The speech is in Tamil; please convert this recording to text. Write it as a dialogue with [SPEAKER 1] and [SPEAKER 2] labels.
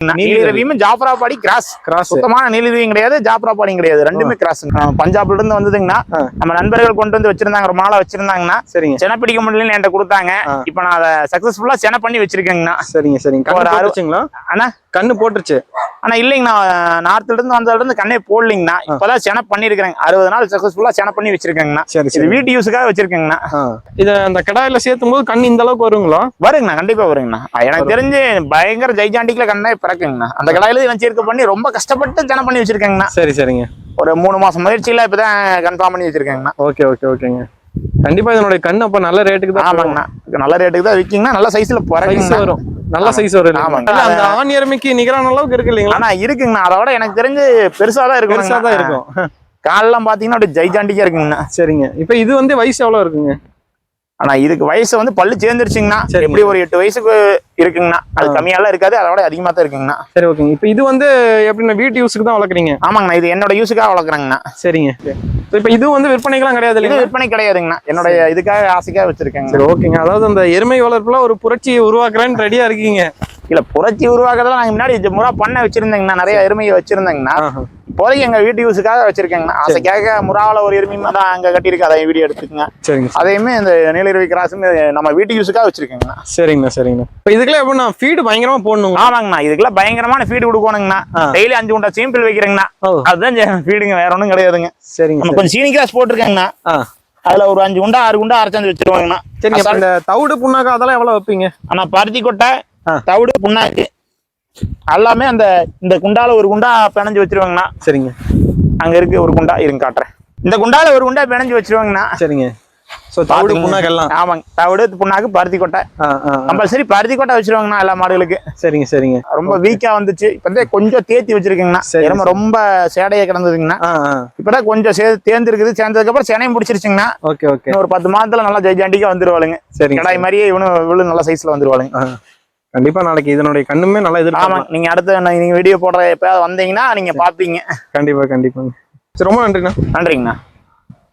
[SPEAKER 1] நீலிரவியும் ஜாஃபராபாடி கிராஸ் சுத்தமான நீலிரவியும் கிடையாது, ஜாஃபராபாடியும் கிடையாது, ரெண்டுமே கிராஸ். பஞ்சாப்ல இருந்து வந்ததுங்கன்னா நம்ம நண்பர்கள் கொண்டு வந்து வச்சிருந்தாங்க, ஒரு மாலை வச்சிருந்தாங்கன்னா சென பிடிக்க முடியலன்னு என்கிட்ட கொடுத்தாங்க. இப்ப நான் அதை சக்சஸ்ஃபுல்லா சென பண்ணி வச்சிருக்கேங்கண்ணா.
[SPEAKER 2] சரிங்க சரிங்க.
[SPEAKER 1] ஆனா
[SPEAKER 2] கண்ணு போட்டுருச்சு
[SPEAKER 1] ஆனா இல்லைங்கண்ணா, நார்த்ல இருந்து வந்ததுல இருந்து கண்ணே போடலீங்கண்ணா. இப்பதான் சென பண்ணிருக்கேன், 60 நாள் சக்சஸ்ஃபுல்லா சென பண்ணி வச்சிருக்கேங்கண்ணா. இது வீட்டு யூஸுக்காக வச்சிருக்கேங்கண்ணா.
[SPEAKER 2] இத அந்த கடாயில சேர்த்தும் போது கண் இந்த அளவுக்கு வருங்களா?
[SPEAKER 1] வருங்கண்ணா, கண்டிப்பா வருங்கண்ணா. எனக்கு தெரிஞ்சு பயங்கர ஜெய்ஜாண்டிக்ல கண்ணே பிறக்குங்கண்ணா. அந்த கடாயில வச்சிருக்க பண்ணி ரொம்ப கஷ்டப்பட்டு சென பண்ணி வச்சிருக்கேங்கண்ணா.
[SPEAKER 2] சரி சரிங்க.
[SPEAKER 1] ஒரு 3 மாசம் முயற்சியில இப்பதான் கன்ஃபார்ம் பண்ணி வச்சிருக்கேங்கண்ணா.
[SPEAKER 2] ஓகே ஓகே ஓகேங்க. கண்டிப்பா இதனுடைய கண் அப்ப நல்ல ரேட்டுக்கு தான்.
[SPEAKER 1] ஆமாங்கண்ணா, நல்ல ரேட்டுக்கு தான் விற்கிங்கண்ணா. நல்ல சைஸ்ல வரும், நல்ல சைஸ் வரும்.
[SPEAKER 2] ஆமாங்க, அந்த ஆண் எருமைக்கு நிகரான அளவுக்கு இருக்கு இல்லைங்களா?
[SPEAKER 1] ஆனா இருக்குங்கண்ணா, அதோட எனக்கு தெரிஞ்சு பெருசாதான் இருக்கும். காலெல்லாம் பாத்தீங்கன்னா அப்படியே ஜெய்ஜாண்டிக்கா இருக்குங்கண்ணா.
[SPEAKER 2] சரிங்க. இப்ப இது வந்து வயசு எவ்வளவு இருக்குங்க?
[SPEAKER 1] ஆனா இதுக்கு வயசு வந்து பல்லு சேர்ந்துருச்சுங்கண்ணா. எப்படி ஒரு 8 வயசுக்கு இருக்குங்கண்ணா. அது கம்மியாலாம் இருக்காது, அதோட அதிகமா தான் இருக்குங்கண்ணா.
[SPEAKER 2] சரி ஓகேங்க. இப்ப இது வந்து எப்படின்னா வீட்டு யூஸுக்கு தான் வளர்க்குறீங்க?
[SPEAKER 1] ஆமாங்கண்ணா, இது என்னோட யூஸுக்காக வளர்க்குறேங்கண்ணா.
[SPEAKER 2] சரிங்க. இப்ப இது வந்து விற்பனைக்கெல்லாம் கிடையாது?
[SPEAKER 1] இது விற்பனை கிடையாதுங்கண்ணா, என்னோட இதுக்காக ஆசைக்காக வச்சிருக்கேங்க.
[SPEAKER 2] சரி ஓகேங்க. அதாவது அந்த எருமை வளர்ப்புல ஒரு புரட்சியை உருவாக்குறேன்னு ரெடியா இருக்கீங்க?
[SPEAKER 1] இல்ல, புரட்சி உருவாக்குறதுலாம் நாங்க முன்னாடி முறை பண்ண வச்சிருந்தேங்கண்ணா, நிறைய எருமையை வச்சிருந்தேங்கண்ணா. இப்போதைக்கு எங்க வீட்டு யூஸுக்காக வச்சிருக்கேங்கண்ணா. ஆசைக்காக முறாவில் ஒரு எருமை தான் அங்க கட்டியிருக்கு, அதை வீடியோ எடுத்துக்கங்க.
[SPEAKER 2] சரிங்க.
[SPEAKER 1] அதையுமே இந்த நீலிரவி கிராஸ் நம்ம வீட்டு யூஸுக்காக வச்சிருக்கேங்கண்ணா.
[SPEAKER 2] சரிங்கண்ணா சரிங்கண்ணா. இப்போ இதுக்கெல்லாம் எப்படின்னா ஃபீடு பயங்கரமா போடணும்?
[SPEAKER 1] ஆமாங்கண்ணா, இதுக்கெல்லாம் பயங்கரமான ஃபீடு கொடுக்கணுங்கண்ணா. டெய்லி 5 குண்டா சீம்பிள் வைக்கிறேங்கண்ணா. அதுதான் ஃபீடுங்க, வேற ஒன்றும் கிடையாதுங்க.
[SPEAKER 2] சரிங்க.
[SPEAKER 1] நம்ம கொஞ்சம் சீனி கிராஸ் போட்டிருக்கேங்கண்ணா. அதுல ஒரு 5 குண்டா 6 குண்டா அரைச்சாந்து வச்சிருவாங்கண்ணா.
[SPEAKER 2] சரிங்க. இந்த தவிடு புண்ணாக்கு அதெல்லாம் எவ்வளவு வைப்பீங்க? ஆனா
[SPEAKER 1] பருத்தி கொட்டை, தவிடு, புண்ணாக்கு எல்லாமே அந்த இந்த குண்டால ஒரு குண்டா பிணைஞ்சு வச்சிருவாங்கண்ணா.
[SPEAKER 2] சரிங்க.
[SPEAKER 1] அங்க இருக்கு ஒரு குண்டா, இருங்க காட்டுறேன். இந்த குண்டால ஒரு குண்டா பிணைஞ்சு வச்சிருவாங்கண்ணா.
[SPEAKER 2] சரிங்க. தவிடு புண்ணாக்கு எல்லாம்? ஆமாங்க,
[SPEAKER 1] தவிடு புண்ணாக்கு பருத்தி கொட்டை கம்பல்சரி பருத்தி கொட்டை வச்சிருவாங்கண்ணா எல்லா மாடுகளுக்கு.
[SPEAKER 2] சரிங்க சரிங்க.
[SPEAKER 1] ரொம்ப வீக்கா வந்துச்சு, இப்பதான் கொஞ்சம் தேத்தி வச்சிருக்கீங்கண்ணா. ரொம்ப சேடையா கிடந்ததுங்கண்ணா. இப்பதான் கொஞ்சம் தேர்ந்துருக்குது. சேர்ந்ததுக்கு அப்புறம் செனையும் பிடிச்சிருச்சுங்கண்ணா.
[SPEAKER 2] Okay okay.
[SPEAKER 1] ஒரு 10 மாதத்துல நல்லா ஜெய்ஜாண்டிக்கா வந்துருவாளுங்க. சரி, கடாய் மாதிரியே இவனு நல்ல சைஸ்ல வந்துருவாளுங்க.
[SPEAKER 2] கண்டிப்பா நாளைக்கு இதனுடைய கண்ணுமே நல்லா எதிர்பார்க்கலாம்.
[SPEAKER 1] நீங்க அடுத்து நீங்க வீடியோ போடுற எப்பயாவது வந்தீங்கன்னா நீங்க பாப்பீங்க.
[SPEAKER 2] கண்டிப்பா கண்டிப்பாங்க. ரொம்ப நன்றிண்ணா.
[SPEAKER 1] நன்றிங்கண்ணா.